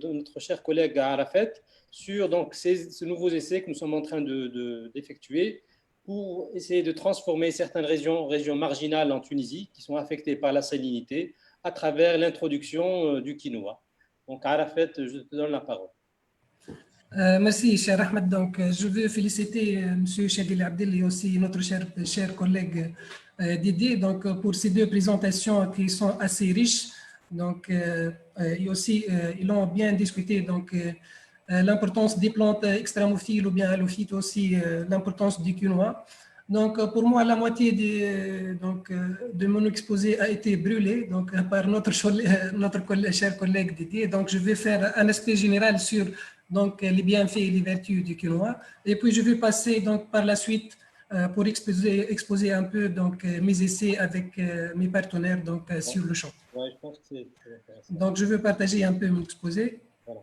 notre cher collègue Arafat sur donc, ces nouveaux essais que nous sommes en train d'effectuer pour essayer de transformer certaines régions marginales en Tunisie qui sont affectées par la salinité à travers l'introduction du quinoa. Donc, Arafat, je te donne la parole. Merci, cher Ahmed. Donc, je veux féliciter M. Chadil Abdel et aussi notre cher collègue Didier donc, pour ces deux présentations qui sont assez riches. Donc, et aussi, ils ont bien discuté donc, l'importance des plantes extramophiles ou bien halophytes, aussi l'importance du quinoa. Donc, pour moi, la moitié de mon exposé a été brûlée donc, par notre cher collègue Didier. Donc, je vais faire un aspect général sur donc, les bienfaits et les vertus du quinoa. Et puis, je vais passer donc, par la suite pour exposer un peu donc, mes essais avec mes partenaires donc, sur le champ. Ouais, je pense que c'est intéressant. Donc, je veux partager un peu mon exposé. Voilà.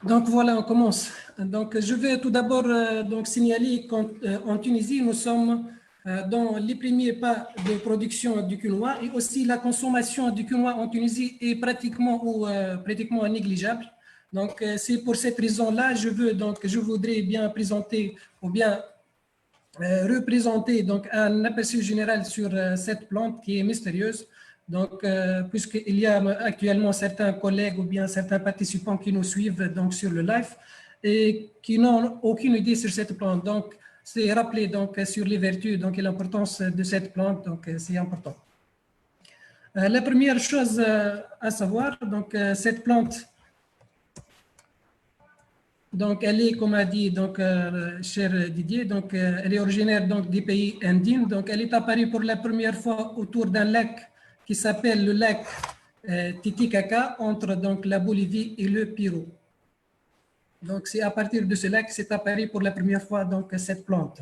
Donc voilà, on commence. Donc je vais tout d'abord donc signaler qu'en Tunisie, nous sommes dans les premiers pas de production du quinoa et aussi la consommation du quinoa en Tunisie est pratiquement négligeable. Donc c'est pour cette raison-là, je voudrais bien présenter ou bien représenter donc un aperçu général sur cette plante qui est mystérieuse. Donc, puisqu'il y a actuellement certains collègues ou bien certains participants qui nous suivent donc, sur le live et qui n'ont aucune idée sur cette plante. Donc, c'est rappeler donc, sur les vertus donc, et l'importance de cette plante, donc c'est important. La première chose à savoir, donc, cette plante, donc, elle est, comme a dit donc, cher Didier, donc, elle est originaire donc, des pays andins. Donc, elle est apparue pour la première fois autour d'un lac qui s'appelle le lac Titicaca, entre donc, la Bolivie et le Pérou. Donc, c'est à partir de ce lac que c'est apparu pour la première fois donc, cette plante.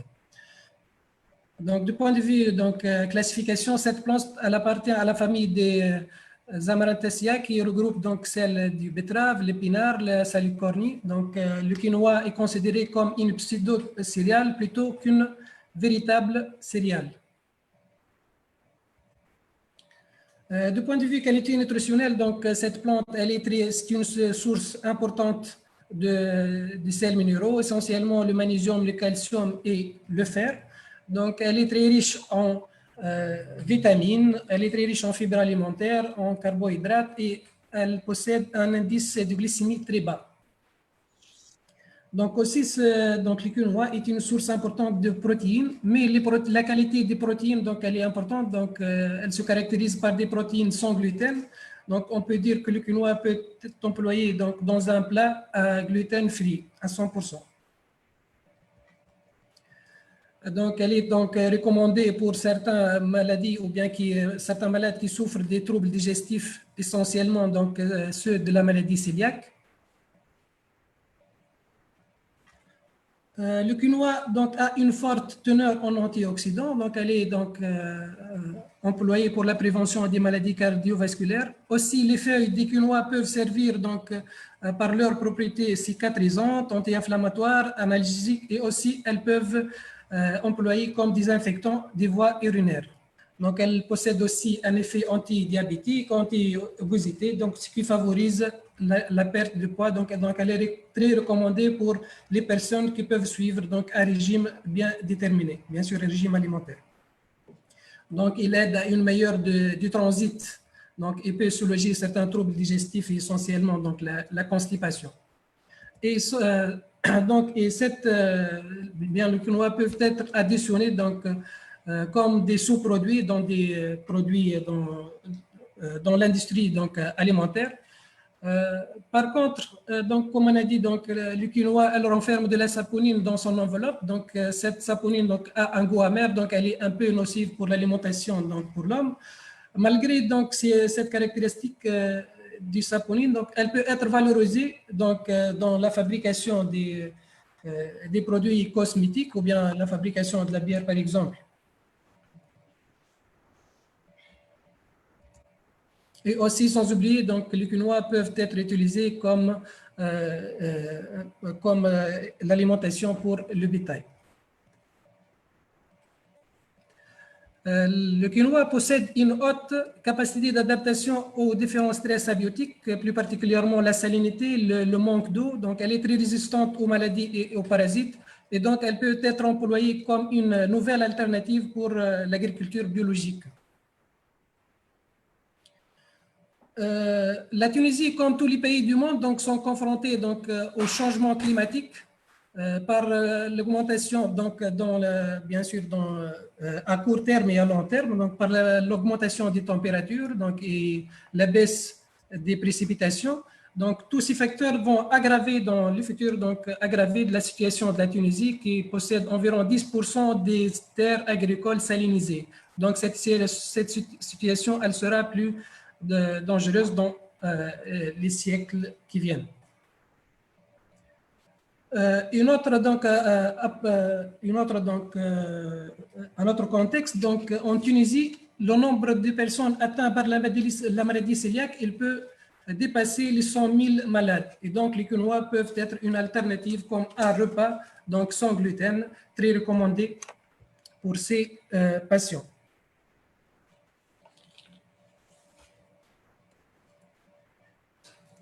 Donc, du point de vue donc, classification, cette plante elle appartient à la famille des Amaranthaceae qui regroupe donc celle du betterave, l'épinard, la salicornie. Donc, le quinoa est considéré comme une pseudo-céréale plutôt qu'une véritable céréale. Du point de vue qualité nutritionnelle, donc cette plante, c'est une source importante de sels minéraux, essentiellement le magnésium, le calcium et le fer. Donc, elle est très riche en vitamines, elle est très riche en fibres alimentaires, en carbohydrates et elle possède un indice de glycémie très bas. Donc aussi, donc le quinoa est une source importante de protéines, mais la qualité des protéines, donc elle est importante, donc elle se caractérise par des protéines sans gluten. Donc on peut dire que le quinoa peut être employé donc, dans un plat à gluten free à 100%. Donc elle est donc recommandée pour certaines maladies ou bien certains malades qui souffrent des troubles digestifs, essentiellement donc ceux de la maladie cœliaque. Le quinoa donc, a une forte teneur en antioxydants, donc elle est donc, employée pour la prévention des maladies cardiovasculaires. Aussi, les feuilles du quinoa peuvent servir donc, par leurs propriétés cicatrisantes, anti-inflammatoires, analgésiques et aussi elles peuvent employer comme désinfectants des voies urinaires. Donc, elles possèdent aussi un effet anti-diabétique, anti-obésité, donc ce qui favorise la perte de poids. Donc, elle est très recommandée pour les personnes qui peuvent suivre donc, un régime bien déterminé, bien sûr un régime alimentaire. Donc, il aide à une meilleure du transit. Donc, il peut soulager certains troubles digestifs, essentiellement donc, la constipation. Et le quinoa peut être additionné donc, comme des sous-produits dans des produits dans l'industrie alimentaire. Par contre, donc, comme on a dit, donc, le quinoa elle renferme de la saponine dans son enveloppe. Donc, cette saponine donc, a un goût amer, donc elle est un peu nocive pour l'alimentation pour l'homme. Malgré donc, cette caractéristique, du saponine, donc elle peut être valorisée donc, dans la fabrication des produits cosmétiques ou bien la fabrication de la bière, par exemple. Et aussi, sans oublier, donc, les quinoa peuvent être utilisés comme, l'alimentation pour le bétail. Le quinoa possède une haute capacité d'adaptation aux différents stress abiotiques, plus particulièrement la salinité, le manque d'eau. Donc, elle est très résistante aux maladies et aux parasites. Et donc, elle peut être employée comme une nouvelle alternative pour l'agriculture biologique. La Tunisie, comme tous les pays du monde, donc, sont confrontés donc, au changement climatique par l'augmentation, donc, bien sûr, à court terme et à long terme, donc, par l'augmentation des températures donc, et la baisse des précipitations. Donc, tous ces facteurs vont aggraver dans le futur, donc, aggraver de la situation de la Tunisie qui possède environ 10% des terres agricoles salinisées. Donc, cette situation, elle sera plus dangereuse dans les siècles qui viennent. Un autre contexte, donc en Tunisie, le nombre de personnes atteintes par la maladie cœliaque, il peut dépasser les 100 000 malades. Et donc, les quinoa peuvent être une alternative comme un repas donc sans gluten, très recommandé pour ces patients.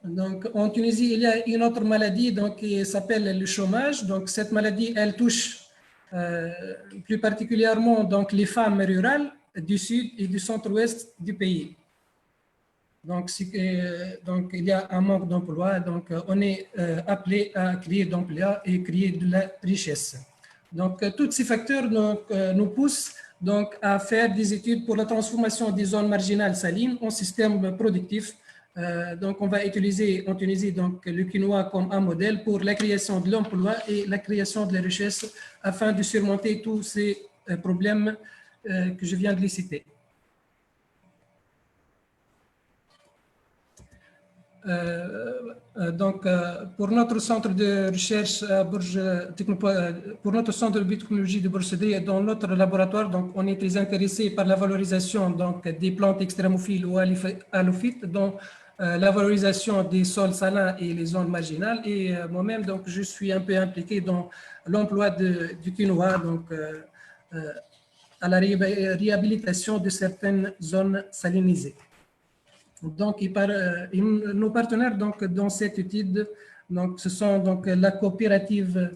Donc, en Tunisie, il y a une autre maladie donc, qui s'appelle le chômage. Donc, cette maladie, elle touche plus particulièrement donc, les femmes rurales du sud et du centre-ouest du pays. Donc, il y a un manque d'emploi. Donc, on est appelé à créer d'emplois et créer de la richesse. Donc, tous ces facteurs donc, nous poussent donc, à faire des études pour la transformation des zones marginales salines en système productif. Donc, on va utiliser en Tunisie donc, le quinoa comme un modèle pour la création de l'emploi et la création de la richesse afin de surmonter tous ces problèmes que je viens de les citer. Pour notre centre de recherche pour notre centre de biotechnologie de Bourg-Cédric, dans notre laboratoire, donc, on est très intéressé par la valorisation donc, des plantes extrémophiles ou halophytes, dont la valorisation des sols salins et les zones marginales. Et moi-même, donc, je suis un peu impliqué dans l'emploi du quinoa donc, à la réhabilitation de certaines zones salinisées. Donc, nos partenaires donc, dans cette étude, donc, ce sont donc, la coopérative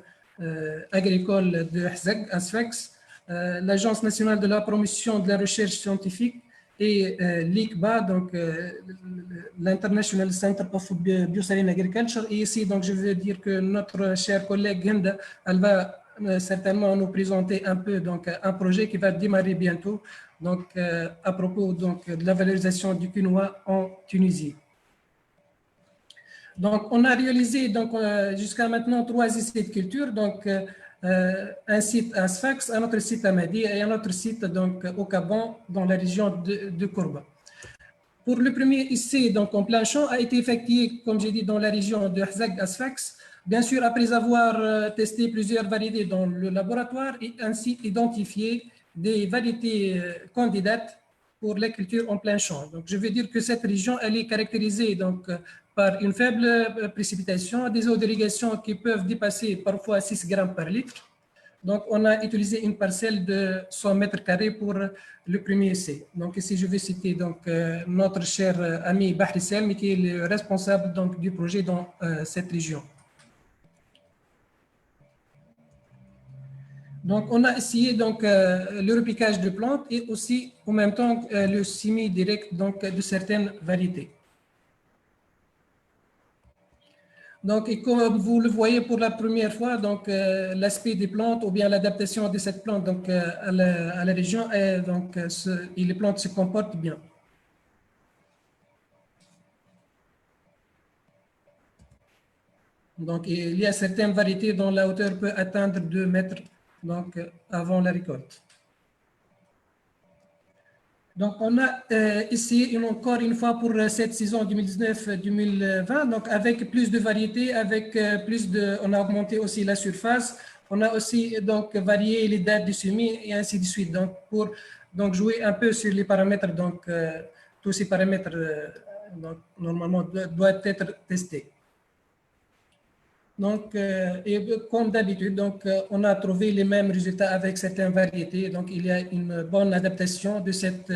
agricole de Ahzag, ASFEX, l'Agence nationale de la promotion de la recherche scientifique et l'ICBA, donc l'International Center of Biosaline Agriculture. Et ici, donc, je veux dire que notre chère collègue Hind, elle va certainement nous présenter un peu donc, un projet qui va démarrer bientôt donc, à propos donc, de la valorisation du quinoa en Tunisie. Donc, on a réalisé jusqu'à maintenant 3 essais de culture, donc un site à Sfax, un autre site à Madi et un autre site donc, au Gabon dans la région de Kourba. Pour le premier essai donc, en plein champ a été effectué, comme j'ai dit, dans la région de Ahzag à Sfax, bien sûr après avoir testé plusieurs variétés dans le laboratoire et ainsi identifié des variétés candidates pour la culture en plein champ. Donc, je veux dire que cette région, elle est caractérisée donc, par une faible précipitation, des eaux d'irrigation qui peuvent dépasser parfois 6 grammes par litre. Donc, on a utilisé une parcelle de 100 mètres carrés pour le premier essai. Donc, ici, je vais citer donc, notre cher ami Bahri Selmi, qui est le responsable donc, du projet dans cette région. Donc, on a essayé donc, le repiquage de plantes et aussi, en même temps, le semis direct donc, de certaines variétés. Donc, et comme vous le voyez pour la première fois, donc l'aspect des plantes ou bien l'adaptation de cette plante donc, à la région, et les plantes se comportent bien. Donc, il y a certaines variétés dont la hauteur peut atteindre 2 mètres donc, avant la récolte. Donc, on a essayé encore une fois pour cette saison 2019-2020, donc avec plus de variétés, avec on a augmenté aussi la surface, on a aussi donc varié les dates de semis et ainsi de suite. Donc, pour jouer un peu sur les paramètres, donc tous ces paramètres donc, normalement doivent être testés. Donc, et comme d'habitude, donc, on a trouvé les mêmes résultats avec certaines variétés. Donc, il y a une bonne adaptation de cette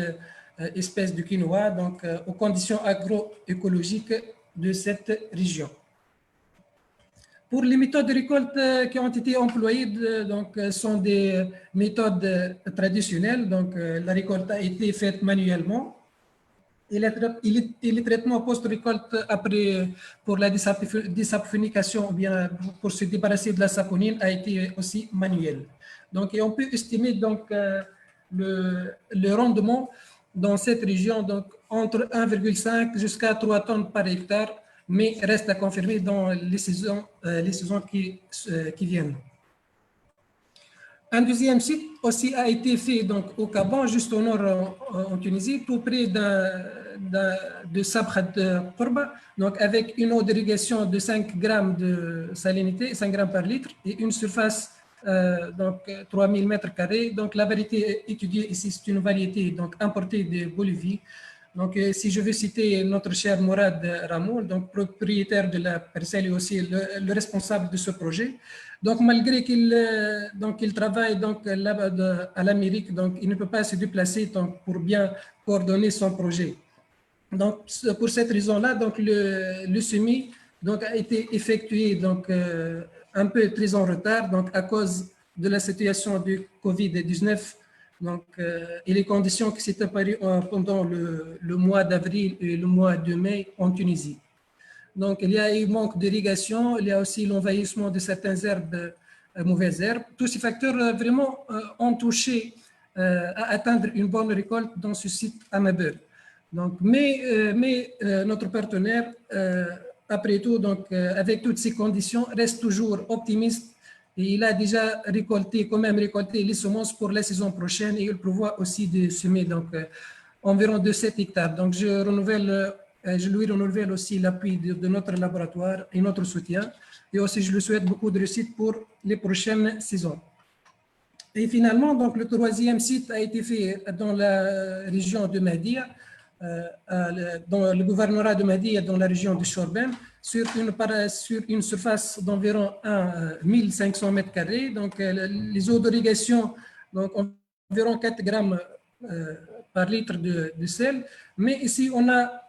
espèce de quinoa donc, aux conditions agroécologiques de cette région. Pour les méthodes de récolte qui ont été employées, donc, sont des méthodes traditionnelles. Donc, la récolte a été faite manuellement. Et les traitements post-récolte après pour la désaponification ou bien pour se débarrasser de la saponine a été aussi manuel. Donc, et on peut estimer donc le rendement dans cette région donc entre 1,5 jusqu'à 3 tonnes par hectare, mais reste à confirmer dans les saisons qui viennent. Un deuxième site aussi a été fait donc, au Gabon, juste au nord en Tunisie, tout près de Sabra de Korba, donc avec une eau d'irrigation de 5 grammes de salinité, 5 grammes par litre, et une surface donc 3000 mètres carrés. Donc la variété étudiée ici, c'est une variété donc, importée de Bolivie. Donc, si je veux citer notre cher Mourad Ramoul, donc propriétaire de la parcelle et aussi le responsable de ce projet. Donc, malgré qu'il travaille donc, là-bas à l'Amérique, donc il ne peut pas se déplacer donc, pour bien coordonner son projet. Donc, pour cette raison-là, donc le semis donc, a été effectué donc, un peu très en retard, donc à cause de la situation du Covid-19. Donc, et les conditions qui s'étaient apparues pendant le mois d'avril et le mois de mai en Tunisie. Donc, il y a eu manque d'irrigation, il y a aussi l'envahissement de certaines herbes, mauvaises herbes. Tous ces facteurs vraiment ont touché à atteindre une bonne récolte dans ce site à Mabel. Donc, mais notre partenaire, après tout, donc, avec toutes ces conditions, reste toujours optimiste. Et il a déjà quand même récolté les semences pour la saison prochaine et il prévoit aussi de semer donc, environ de 7 hectares. Donc, je lui renouvelle aussi l'appui de notre laboratoire et notre soutien. Et aussi, je lui souhaite beaucoup de réussite pour les prochaines saisons. Et finalement, donc, le troisième site a été fait dans la région de Mahdia, dans le gouvernorat de Mahdia, dans la région de Chorben, sur une surface d'environ 1500 mètres carrés. Donc, les eaux d'irrigation, donc environ 4 grammes par litre de sel. Mais ici, on a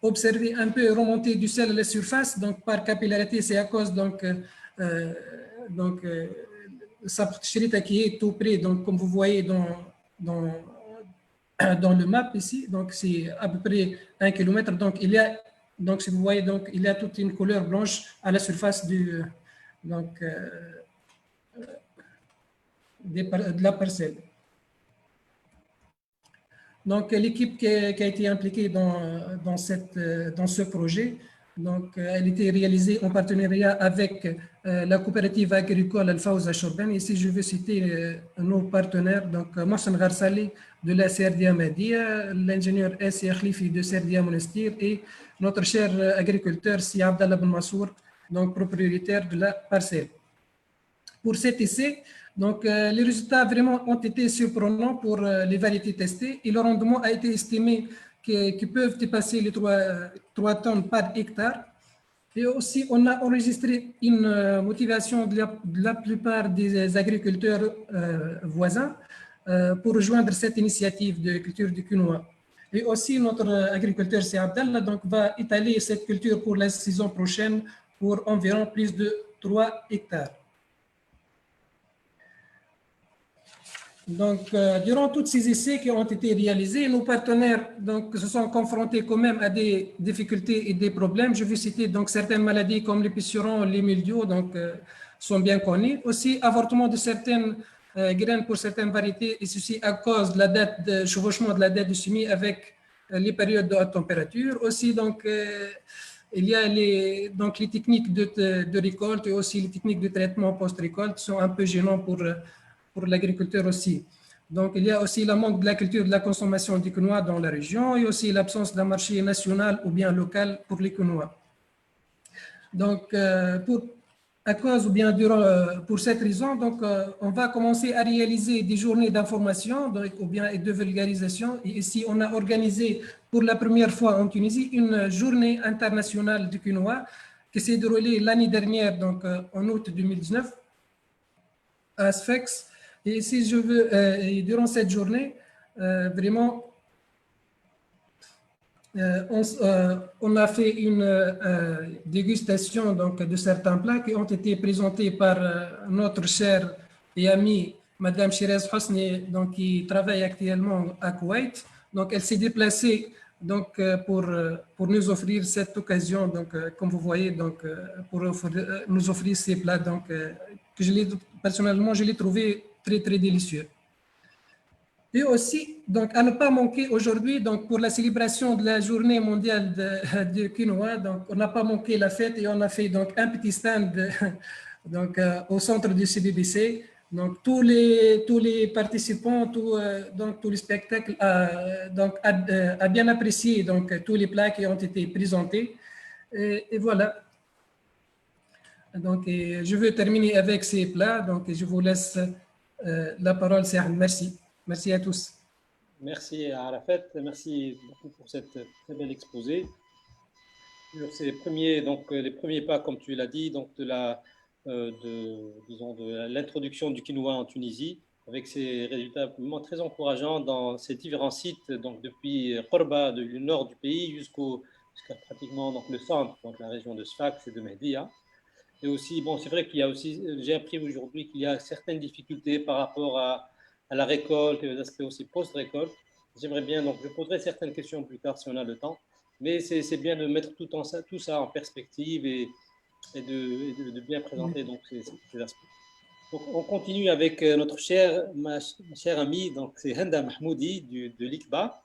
observé un peu remontée du sel à la surface, donc par capillarité, c'est à cause Sabra qui est tout près, donc comme vous voyez dans le map ici, donc c'est à peu près 1 km. Donc si vous voyez, donc il y a toute une couleur blanche à la surface de la parcelle. Donc, l'équipe qui a été impliquée dans ce projet, donc, elle a été réalisée en partenariat avec la coopérative agricole Al-Fawza Chorben. Ici, je veux citer nos partenaires, donc Mohsen Gharsali de la CRDA Mahdia, l'ingénieur S. Khlifi de CRDA Monastir et notre cher agriculteur Si Abdallah Ben Massour, donc propriétaire de la parcelle. Pour cet essai, donc, les résultats vraiment ont été surprenants pour les variétés testées et le rendement a été estimé qui peuvent dépasser les 3 tonnes par hectare. Et aussi, on a enregistré une motivation de la plupart des agriculteurs voisins pour rejoindre cette initiative de culture du quinoa. Et aussi, notre agriculteur, c'est Abdallah, donc, va étaler cette culture pour la saison prochaine pour environ plus de 3 hectares. Donc, durant tous ces essais qui ont été réalisés, nos partenaires donc, se sont confrontés quand même à des difficultés et des problèmes. Je vais citer donc, certaines maladies comme les pucerons, les mildious, donc, sont bien connues. Aussi, avortement de certaines graines pour certaines variétés, et ceci à cause de la date de chevauchement de la date de semis avec les périodes de haute température. Aussi, donc, il y a les techniques de récolte et aussi les techniques de traitement post-récolte sont un peu gênants pour l'agriculteur aussi. Donc, il y a aussi le manque de la culture de la consommation du quinoa dans la région et aussi l'absence d'un marché national ou bien local pour les quinoa. Donc, à cause ou bien pour cette raison, donc, on va commencer à réaliser des journées d'information ou bien et de vulgarisation. Et ici, on a organisé pour la première fois en Tunisie une journée internationale du quinoa qui s'est déroulée l'année dernière, donc en août 2019, à Sfax. Et si je veux, et durant cette journée, vraiment, on a fait une dégustation donc, de certains plats qui ont été présentés par notre chère et amie Madame Shirez Hosni, donc, qui travaille actuellement à Koweït. Donc, elle s'est déplacée donc, pour nous offrir cette occasion, donc, comme vous voyez, donc, pour nous offrir ces plats donc, que personnellement, je l'ai trouvé très, très délicieux. Et aussi, donc, à ne pas manquer aujourd'hui, donc, pour la célébration de la journée mondiale de quinoa, donc, on n'a pas manqué la fête et on a fait donc, un petit stand donc, au centre du CBBC. Donc, tous les participants, donc, tous les spectacles, donc, a bien apprécié donc, tous les plats qui ont été présentés. Et voilà. Donc, je veux terminer avec ces plats. Donc, je vous laisse la parole, Serhan. Merci. Merci à tous. Merci à Arafat, merci beaucoup pour cette très belle exposé. Sur ces premiers, donc les premiers pas, comme tu l'as dit, donc disons de l'introduction du quinoa en Tunisie, avec ces résultats vraiment très encourageants dans ces différents sites, donc depuis Korba, du nord du pays, jusqu'à pratiquement donc, le centre, donc la région de Sfax et de Mehdia. Et aussi, bon, c'est vrai qu'il y a aussi, j'ai appris aujourd'hui qu'il y a certaines difficultés par rapport à la récolte et aux aspects aussi post-récolte. J'aimerais bien, donc je poserai certaines questions plus tard si on a le temps, mais c'est bien de mettre tout ça en perspective et de bien présenter donc, ces aspects. Donc, on continue avec ma chère amie, donc c'est Henda Mahmoudi de l'ICBA.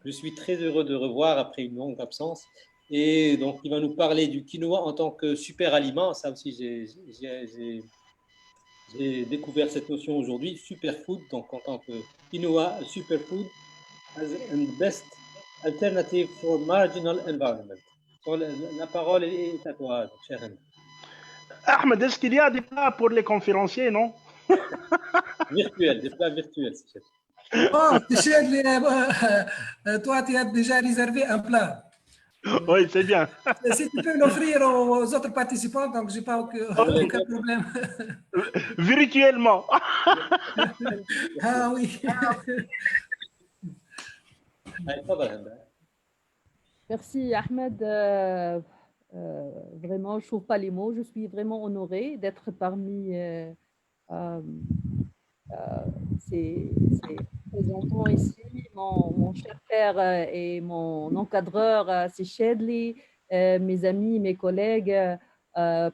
Je suis très heureux de revoir après une longue absence. Et donc, il va nous parler du quinoa en tant que super aliment. Ça aussi, j'ai découvert cette notion aujourd'hui, superfood, donc en tant que quinoa, superfood, as the best alternative for marginal environment. Donc, la parole est à toi, cher Henda. Ahmed, est-ce qu'il y a des plats pour les conférenciers, non? Virtuel, des plats virtuels, c'est chef. Oh, toi, tu as déjà réservé un plat. Oui, c'est bien. Si tu peux l'offrir aux autres participants, donc je n'ai pas aucun problème. Virtuellement. Ah oui. Merci Ahmed. Vraiment, je ne trouve pas les mots. Je suis vraiment honorée d'être parmi ces représentants ici. Mon cher père et mon encadreur, c'est Shedley, mes amis, mes collègues,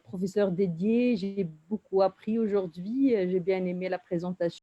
professeurs dédiés. J'ai beaucoup appris aujourd'hui. J'ai bien aimé la présentation.